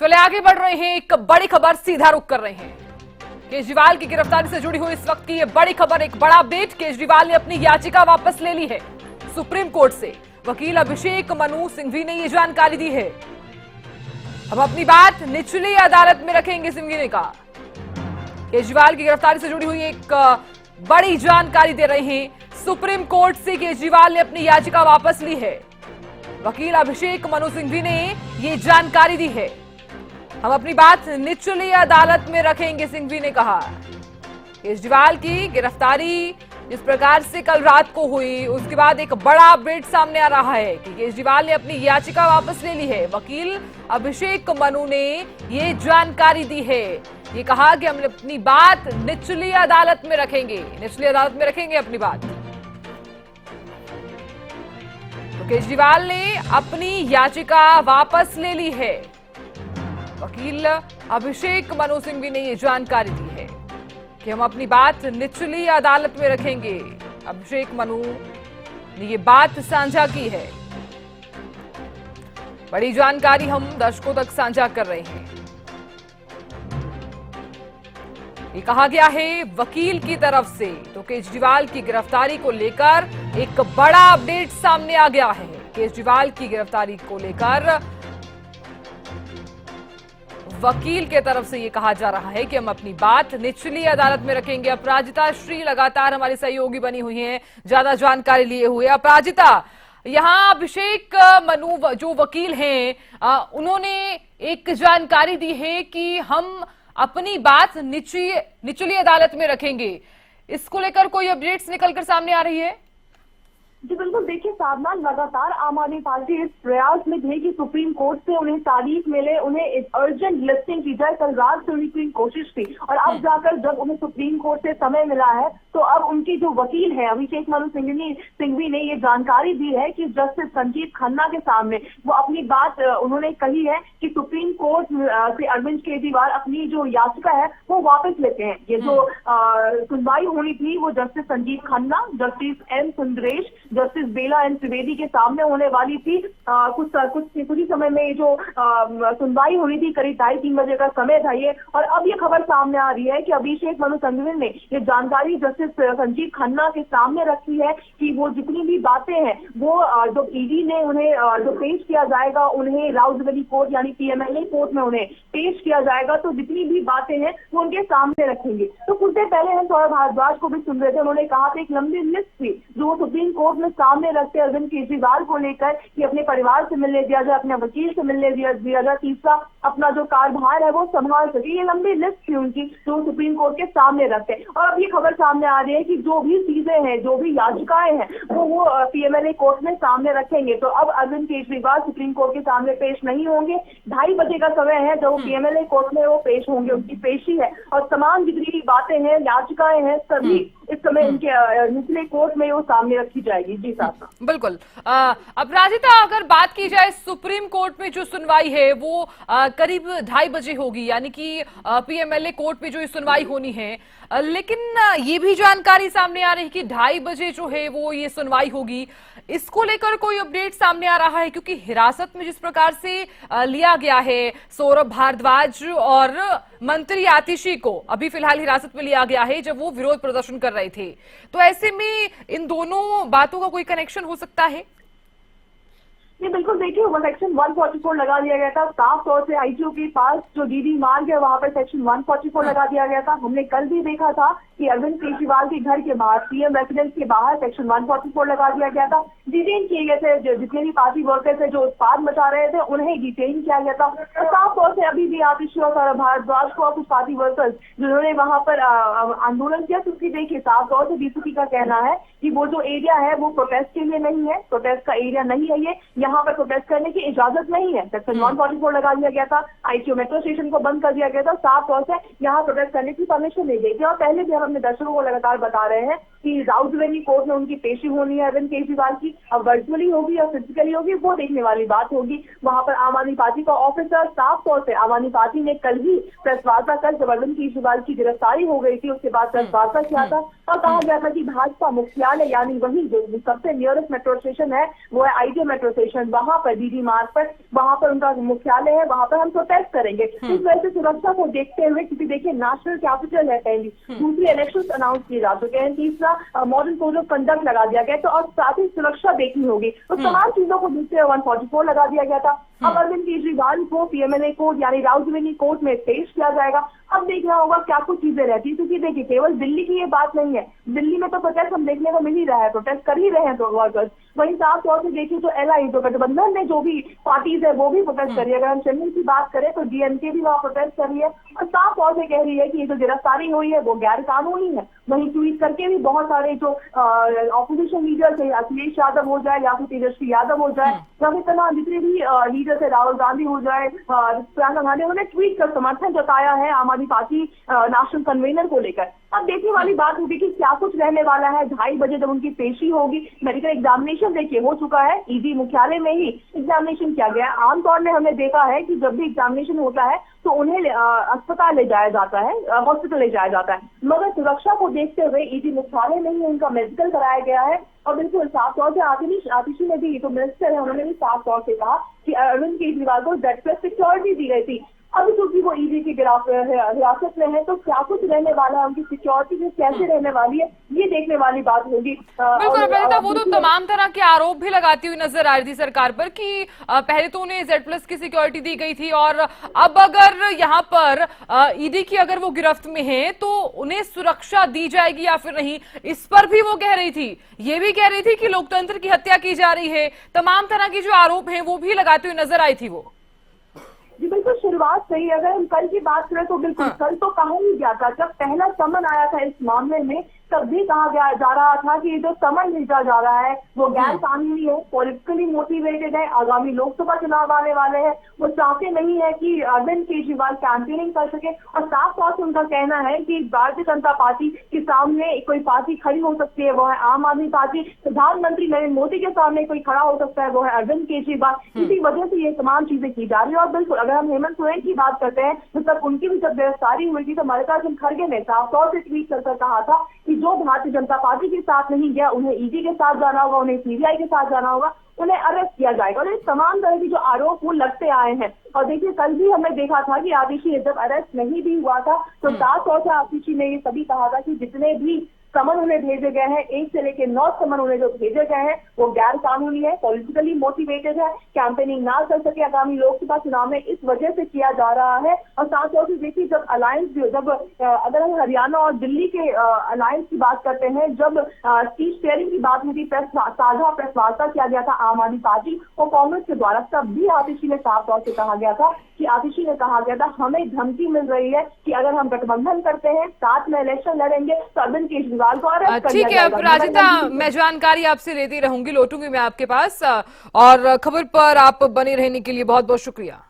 चले आगे बढ़ रहे हैं, एक बड़ी खबर सीधा रुख कर रहे हैं। केजरीवाल की गिरफ्तारी से जुड़ी हुई इस वक्त की ये बड़ी खबर, एक बड़ा अपडेट। केजरीवाल ने अपनी याचिका वापस ले ली है सुप्रीम कोर्ट से। वकील अभिषेक मनु सिंघवी ने ये जानकारी दी है। अब अपनी बात निचली अदालत में रखेंगे, सिंघवी ने कहा। केजरीवाल की गिरफ्तारी से जुड़ी हुई एक बड़ी जानकारी दे रहे हैं। सुप्रीम कोर्ट से केजरीवाल ने अपनी याचिका वापस ली है। वकील अभिषेक मनु सिंघवी ने ये जानकारी दी है। हम अपनी बात निचली अदालत में रखेंगे, सिंघवी ने कहा। केजरीवाल की गिरफ्तारी जिस प्रकार से कल रात को हुई, उसके बाद एक बड़ा अपडेट सामने आ रहा है कि केजरीवाल ने अपनी याचिका वापस ले ली है। वकील अभिषेक मनु ने ये जानकारी दी है। ये कहा कि हम अपनी बात निचली अदालत में रखेंगे, निचली अदालत में रखेंगे अपनी बात। तो केजरीवाल ने अपनी याचिका वापस ले ली है। वकील अभिषेक मनु सिंघवी ने यह जानकारी दी है कि हम अपनी बात निचली अदालत में रखेंगे। अभिषेक मनु ने यह बात साझा की है। बड़ी जानकारी हम दर्शकों तक साझा कर रहे हैं। ये कहा गया है वकील की तरफ से। तो केजरीवाल की गिरफ्तारी को लेकर एक बड़ा अपडेट सामने आ गया है। केजरीवाल की गिरफ्तारी को लेकर वकील के तरफ से यह कहा जा रहा है कि हम अपनी बात निचली अदालत में रखेंगे। अपराजिता श्री लगातार हमारी सहयोगी बनी हुई हैं, ज्यादा जानकारी लिए हुए। अपराजिता, यहाँ अभिषेक मनु जो वकील हैं, उन्होंने एक जानकारी दी है कि हम अपनी बात निचली अदालत में रखेंगे। इसको लेकर कोई अपडेट्स निकलकर सामने आ रही है? जी बिल्कुल, देखिए साधना, लगातार आम आदमी पार्टी इस प्रयास में थे कि सुप्रीम कोर्ट से उन्हें तारीख मिले, उन्हें अर्जेंट लिस्टिंग की जाए। कल रात से उनकी कोशिश थी और अब जाकर जब उन्हें सुप्रीम कोर्ट से समय मिला है तो अब उनके जो वकील है अभिषेक मनु सिंघवी ने ये जानकारी दी है कि जस्टिस संजीव खन्ना के सामने वो अपनी बात उन्होंने कही है कि सुप्रीम कोर्ट से अरविंद केजरीवाल अपनी जो याचिका है वो वापस लेते हैं। ये जो सुनवाई होनी थी वो justice Sanjiv Khanna, justice M Sundaresh, justice Bela N Trivedi के सामने होने वाली थी। कुछ ही समय में जो सुनवाई होनी थी, करीब 2:30-3 बजे का समय था ये। और अब ये खबर सामने आ रही है कि अभिषेक मनु सिंघवी ने ये जानकारी जस्टिस संजीव खन्ना के सामने रखी है कि वो जितनी भी बातें हैं वो जो ईडी ने उन्हें जो पेश किया जाएगा, उन्हें राउजबेली कोर्ट यानी पीएमएलए कोर्ट में उन्हें पेश किया जाएगा, तो जितनी भी बातें हैं वो उनके सामने रखेंगे। तो कुछ देर पहले हम सौरभ भारद्वाज को भी सुन रहे थे, उन्होंने कहा था एक लंबी लिस्ट थी जो सुप्रीम कोर्ट में सामने रखते अरविंद केजरीवाल को लेकर कि अपने परिवार से मिलने दिया जाए, अपने वकील से मिलने दिया जाए, तीसरा अपना जो कार्यभार है वो संभाल सके। ये लंबी लिस्ट थी उनकी जो सुप्रीम कोर्ट के सामने रखते। और अब ये खबर सामने आ रही है कि जो भी चीजें हैं, जो भी याचिकाएं हैं वो पीएमएलए कोर्ट में सामने रखेंगे। तो अब अरविंद केजरीवाल सुप्रीम कोर्ट के सामने पेश नहीं होंगे। 2:30 बजे का समय है जब वो पीएमएलए कोर्ट में वो पेश होंगे, उनकी पेशी है। और तमाम जितनी भी बातें हैं, याचिकाएं हैं, सभी इस समय उनके निचले कोर्ट में वो सामने रखी जाएगी। जी साहब, बिल्कुल। अपराजिता, अगर बात की जाए सुप्रीम कोर्ट में जो सुनवाई है वो करीब 2:30 बजे होगी, यानी कि पीएमएलए कोर्ट में जो सुनवाई होनी है। लेकिन ये भी जानकारी सामने आ रही है कि 2:30 बजे जो है वो ये सुनवाई होगी। इसको लेकर कोई अपडेट सामने आ रहा है? क्योंकि हिरासत में जिस प्रकार से लिया गया है सौरभ भारद्वाज और मंत्री आतिशी को, अभी फिलहाल हिरासत में लिया गया है जब वो विरोध प्रदर्शन कर रहे थे, तो ऐसे में इन दोनों बातों का कोई कनेक्शन हो सकता है? ये बिल्कुल, देखिए वो सेक्शन 144 लगा दिया गया था। साफ तौर से आईटीओ के पास जो डीडी मार्ग है वहां पर सेक्शन 144 लगा दिया गया था। हमने कल भी देखा था कि अरविंद केजरीवाल के घर के बाहर, सीएम रेसिडेंस के बाहर सेक्शन 144 लगा दिया गया था। डिटेन किए गए थे जितने भी पार्टी वर्कर्स थे जो उत्पाद मचा रहे थे, उन्हें डिटेन किया गया था। तो साफ तौर से अभी भी आतिशी और भारद्वाज को और कुछ पार्टी वर्कर्स जिन्होंने वहां पर आंदोलन किया, क्योंकि देखिए साफ तौर से डीसीपी का कहना है कि वो जो एरिया है वो प्रोटेस्ट के लिए नहीं है, प्रोटेस्ट का एरिया नहीं है ये, यहाँ पर प्रोटेस्ट करने की इजाजत नहीं है। सेक्शन 144 लगा दिया गया था। आईटीओ मेट्रो स्टेशन को बंद कर दिया गया था। साफ तौर से यहाँ प्रोटेस्ट करने की परमिशन दी गई थी। और पहले भी हम अपने दर्शकों को लगातार बता रहे हैं कि राउजबेली कोर्ट में उनकी पेशी होनी है अरविंद केजरीवाल की। अब वर्चुअली होगी या फिजिकली होगी वो देखने वाली बात होगी। वहां पर आम आदमी पार्टी का ऑफिसर, साफ तौर से आम आदमी पार्टी ने कल ही प्रेस वार्ता कर, जब अरविंद केजरीवाल की गिरफ्तारी हो गई थी उसके बाद प्रेस वार्ता किया था और कहा गया था कि भाजपा मुख्यालय यानी वही जो सबसे नियरेस्ट मेट्रो स्टेशन है वो है आईटीओ मेट्रो स्टेशन स्टेशन, वहां पर डीडी मार्ग पर, वहां पर उनका मुख्यालय है, वहां पर हम प्रोटेस्ट करेंगे। इस वजह से सुरक्षा को देखते हुए, क्योंकि देखिए नेशनल कैपिटल है पहली, दूसरी इलेक्शन अनाउंस किए जा चुके हैं, तीसरा मॉडर्न कोड ऑफ कंडक्ट लगा दिया गया, तो और साथ ही सुरक्षा देखनी होगी, तो तमाम चीजों को देखते हुए 144 लगा दिया गया था। अब अरविंद केजरीवाल को पीएमएलए कोर्ट यानी राउजवेली कोर्ट में पेश किया जाएगा। अब देखना होगा क्या कुछ चीजें रहती है, क्योंकि देखिए केवल दिल्ली की ये बात नहीं है, दिल्ली में तो प्रोटेस्ट हम देखने को मिल ही रहा है, प्रोटेस्ट कर ही रहे हैं तो वर्कर्स। वहीं साफ तौर से देखिए तो एलआई जो गठबंधन में जो भी पार्टीज है वो भी प्रोटेस्ट कर रही है। अगर हम चेन्नई की बात करें तो डीएमके भी वहाँ प्रोटेस्ट कर रही है और साफ तौर से कह रही है कि ये जो गिरफ्तारी हुई है वो गैर कानूनी है। वहीं ट्वीट करके भी बहुत सारे जो ऑपोजिशन लीडर्स है, अखिलेश यादव हो जाए या फिर तेजस्वी यादव हो जाए या फिर तमाम जितने भी लीडर्स है, राहुल गांधी हो जाए, प्रियंका गांधी, उन्होंने ट्वीट कर समर्थन जताया है आम आदमी पार्टी नेशनल कन्वेनर को लेकर। अब देखने वाली बात होगी कि क्या कुछ रहने वाला है। 2:30 बजे जब उनकी पेशी होगी, मेडिकल एग्जामिनेशन देखिए हो चुका है, ईडी मुख्यालय में ही एग्जामिनेशन किया गया है। आमतौर में हमने देखा है कि जब भी एग्जामिनेशन होता है तो उन्हें अस्पताल ले जाया जाता है, हॉस्पिटल ले जाया जाता है, मगर सुरक्षा को देखते हुए ईडी मुख्यालय में ही उनका मेडिकल कराया गया है। और बिल्कुल साफ तौर से आतिशी ने भी, जो मिनिस्टर है, उन्होंने भी साफ तौर से कहा कि अरविंद केजरीवाल को जेड प्लस सिक्योरिटी दी गई थी। अब क्योंकि वो ईडी की हिरासत में है तो क्या कुछ रहने वाला है, उनकी सिक्योरिटी कैसे रहने वाली है, ये देखने वाली बात होगी। बिल्कुल अपराजिता, वो तो तमाम तरह के आरोप भी लगाती हुई नजर आ रही थी सरकार पर कि पहले तो उन्हें जेड प्लस की सिक्योरिटी दी गई थी और अब अगर यहाँ पर ईडी की अगर वो गिरफ्त में है तो उन्हें सुरक्षा दी जाएगी या फिर नहीं, इस पर भी वो कह रही थी। ये भी कह रही थी कि लोकतंत्र की हत्या की जा रही है। तमाम तरह के जो आरोप हैं वो भी लगाती हुई नजर आई थी वो। जी बिल्कुल, शुरुआत सही। अगर हम कल की बात करें तो बिल्कुल कल तो कहा ही गया था, जब पहला समन आया था इस मामले में तब भी कहा जा रहा था कि जो समन भेजा जा रहा है वो गैर कानूनी है, पॉलिटिकली मोटिवेटेड है, आगामी लोकसभा चुनाव आने वाले हैं, वो चाहते नहीं है कि अरविंद केजरीवाल कैंपेनिंग कर सके। और साफ तौर से उनका कहना है कि भारतीय जनता पार्टी के सामने कोई पार्टी खड़ी हो सकती है, वो है आम आदमी पार्टी। प्रधानमंत्री नरेंद्र मोदी के सामने कोई खड़ा हो सकता है, वो है अरविंद केजरीवाल। इसी वजह से ये तमाम चीजें की जा रही है। और बिल्कुल अगर हम हेमंत सोरेन की बात करते हैं तो तब उनकी भी जब गिरफ्तारी हुई थी तो मल्लिकार्जुन खड़गे ने साफ तौर से ट्वीट कर कहा था कि जो भारतीय जनता पार्टी के साथ नहीं गया उन्हें ईडी के साथ जाना होगा, उन्हें सीबीआई के साथ जाना होगा, उन्हें अरेस्ट किया जाएगा। और ये तमाम तरह के जो आरोप वो लगते आए हैं। और देखिए कल भी हमने देखा था कि आतिशी जब अरेस्ट नहीं भी हुआ था तो साफ तौर से आतिशी ने ये सभी कहा था कि जितने भी समन उन्हें भेजे गए हैं, 1 से लेकर 9 समन उन्हें जो भेजे गए हैं वो गैर कानूनी है, पॉलिटिकली मोटिवेटेड है, कैंपेनिंग ना कर सके आगामी लोकसभा चुनाव में, इस वजह से किया जा रहा है। और साथ तौर से देखिए जब अलायंस, जब अगर हम हरियाणा और दिल्ली के अलायंस की बात करते हैं, जब सीट शेयरिंग की बात हुई थी, साझा प्रेस वार्ता किया गया था आम आदमी पार्टी और कांग्रेस के द्वारा, तब भी आतिशी ने साफ तौर से कहा गया था कि आतिशी ने कहा गया था हमें धमकी मिल रही है कि अगर हम गठबंधन करते हैं, साथ में इलेक्शन लड़ेंगे तो अरविंद केजरीवाल को अरेस्ट कर लिया ठीक है अपराजिता, मैं जानकारी आपसे लेती रहूंगी, लौटूंगी मैं आपके पास। और खबर पर आप बने रहने के लिए बहुत बहुत शुक्रिया।